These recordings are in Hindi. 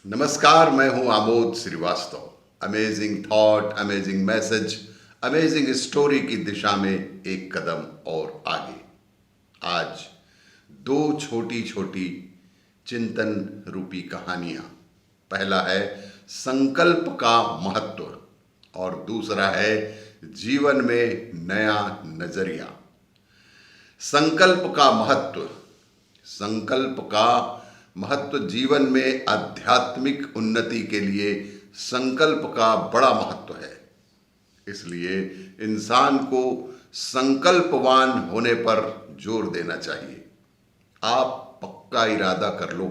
नमस्कार, मैं हूं Amod Srivastava. Amazing thought, amazing message, amazing story की दिशा में एक कदम और आगे। आज दो छोटी छोटी चिंतन रूपी कहानियां। पहला है संकल्प का महत्व और दूसरा है जीवन में नया नजरिया। संकल्प का महत्व। संकल्प का महत्व जीवन में आध्यात्मिक उन्नति के लिए संकल्प का बड़ा महत्व है। इसलिए इंसान को संकल्पवान होने पर जोर देना चाहिए। आप पक्का इरादा कर लो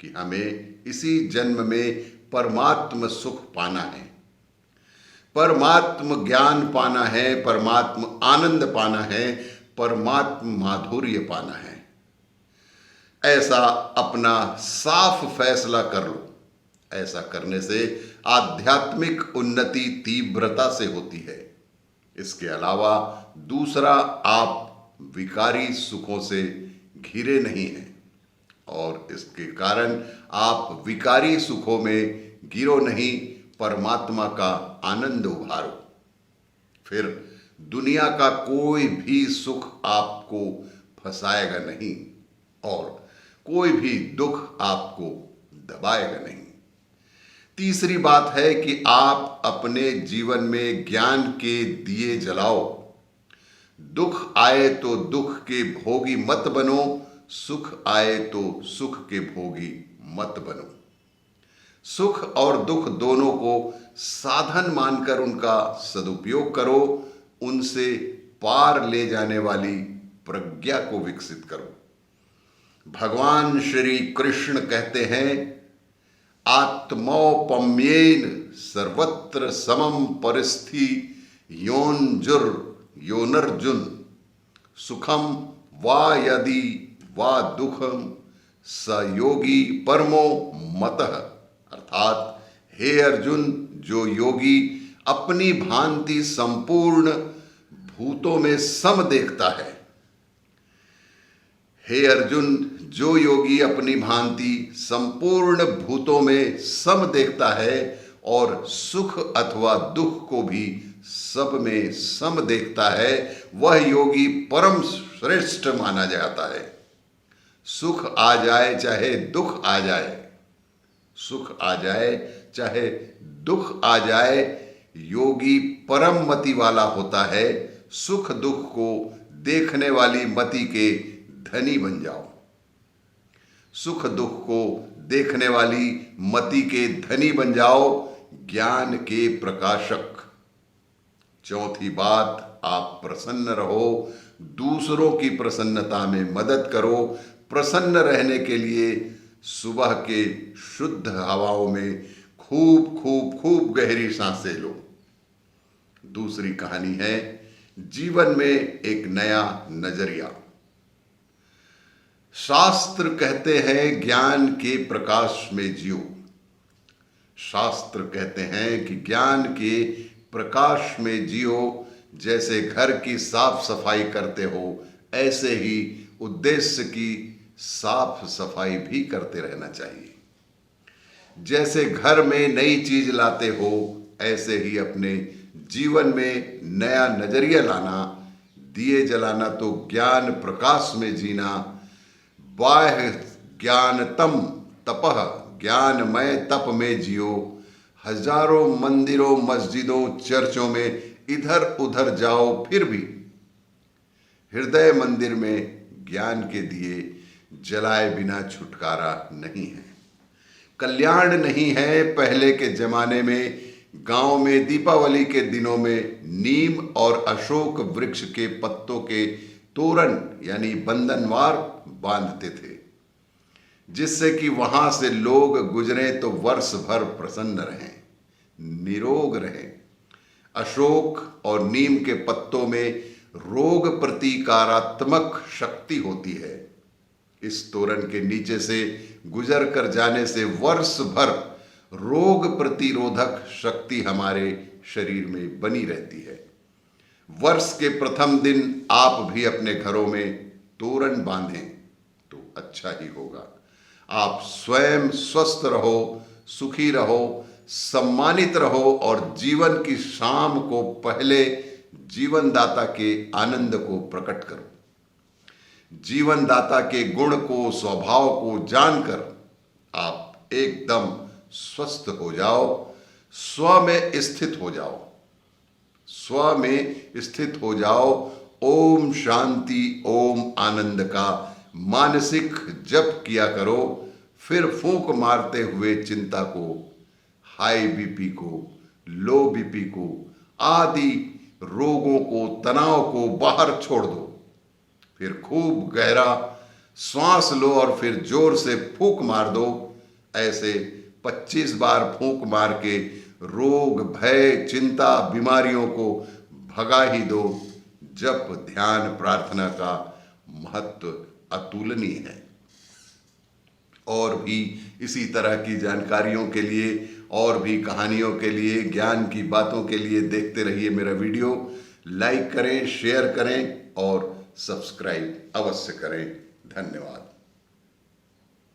कि हमें इसी जन्म में परमात्म सुख पाना है, परमात्म ज्ञान पाना है, परमात्म आनंद पाना है, परमात्म माधुर्य पाना है। ऐसा अपना साफ फैसला कर लो। ऐसा करने से आध्यात्मिक उन्नति तीव्रता से होती है। इसके अलावा दूसरा, आप विकारी सुखों से घिरे नहीं हैं और इसके कारण आप विकारी सुखों में गिरो नहीं, परमात्मा का आनंद उभारो। फिर दुनिया का कोई भी सुख आपको फंसाएगा नहीं और कोई भी दुख आपको दबाएगा नहीं। तीसरी बात है कि आप अपने जीवन में ज्ञान के दिए जलाओ। दुख आए तो दुख के भोगी मत बनो, सुख आए तो सुख के भोगी मत बनो। सुख और दुख दोनों को साधन मानकर उनका सदुपयोग करो। उनसे पार ले जाने वाली प्रज्ञा को विकसित करो। भगवान श्री कृष्ण कहते हैं, आत्मौपम्येन सर्वत्र समम परिस्थि योनर्जुन सुखम वा यदि वा दुखम स योगी परमो मतः। अर्थात हे अर्जुन, जो योगी अपनी भांति संपूर्ण भूतों में सम देखता है, हे अर्जुन, जो योगी अपनी भांति संपूर्ण भूतों में सम देखता है और सुख अथवा दुख को भी सब में सम देखता है, वह योगी परम श्रेष्ठ माना जाता है। सुख आ जाए चाहे दुख आ जाए, सुख आ जाए चाहे दुख आ जाए, योगी परम मति वाला होता है। सुख दुख को देखने वाली मति के धनी बन जाओ। सुख दुख को देखने वाली मति के धनी बन जाओ, ज्ञान के प्रकाशक। चौथी बात, आप प्रसन्न रहो, दूसरों की प्रसन्नता में मदद करो। प्रसन्न रहने के लिए सुबह के शुद्ध हवाओं में खूब खूब खूब गहरी सांसें लो। दूसरी कहानी है जीवन में एक नया नजरिया। शास्त्र कहते हैं, ज्ञान के प्रकाश में जियो। शास्त्र कहते हैं कि ज्ञान के प्रकाश में जियो। जैसे घर की साफ सफाई करते हो, ऐसे ही उद्देश्य की साफ सफाई भी करते रहना चाहिए। जैसे घर में नई चीज लाते हो, ऐसे ही अपने जीवन में नया नजरिया लाना। दिए जलाना तो ज्ञान प्रकाश में जीना। बाह्य ज्ञानतम तपः, ज्ञानमय तप में जियो। हजारों मंदिरों, मस्जिदों, चर्चों में इधर उधर जाओ, फिर भी हृदय मंदिर में ज्ञान के दिए जलाए बिना छुटकारा नहीं है, कल्याण नहीं है। पहले के जमाने में गांव में दीपावली के दिनों में नीम और अशोक वृक्ष के पत्तों के तोरण यानी बंधनवार बांधते थे, जिससे कि वहां से लोग गुजरे तो वर्ष भर प्रसन्न रहें, निरोग रहें। अशोक और नीम के पत्तों में रोग प्रतिकारात्मक शक्ति होती है। इस तोरण के नीचे से गुजर कर जाने से वर्ष भर रोग प्रतिरोधक शक्ति हमारे शरीर में बनी रहती है। वर्ष के प्रथम दिन आप भी अपने घरों में तोरण बांधें तो अच्छा ही होगा। आप स्वयं स्वस्थ रहो, सुखी रहो, सम्मानित रहो और जीवन की शाम को पहले जीवनदाता के आनंद को प्रकट करो। जीवनदाता के गुण को, स्वभाव को जानकर आप एकदम स्वस्थ हो जाओ, स्व में स्थित हो जाओ, स्व में स्थित हो जाओ। ओम शांति, ओम आनंद का मानसिक जप किया करो। फिर फूंक मारते हुए चिंता को, हाई बीपी को, लो बीपी को, आदि रोगों को, तनाव को बाहर छोड़ दो। फिर खूब गहरा श्वास लो और फिर जोर से फूंक मार दो। ऐसे 25 बार फूंक मार के रोग, भय, चिंता, बीमारियों को भगा ही दो। जप, ध्यान, प्रार्थना का महत्व अतुलनीय है। और भी इसी तरह की जानकारियों के लिए, और भी कहानियों के लिए, ज्ञान की बातों के लिए देखते रहिए मेरा वीडियो। लाइक करें, शेयर करें और सब्सक्राइब अवश्य करें। धन्यवाद।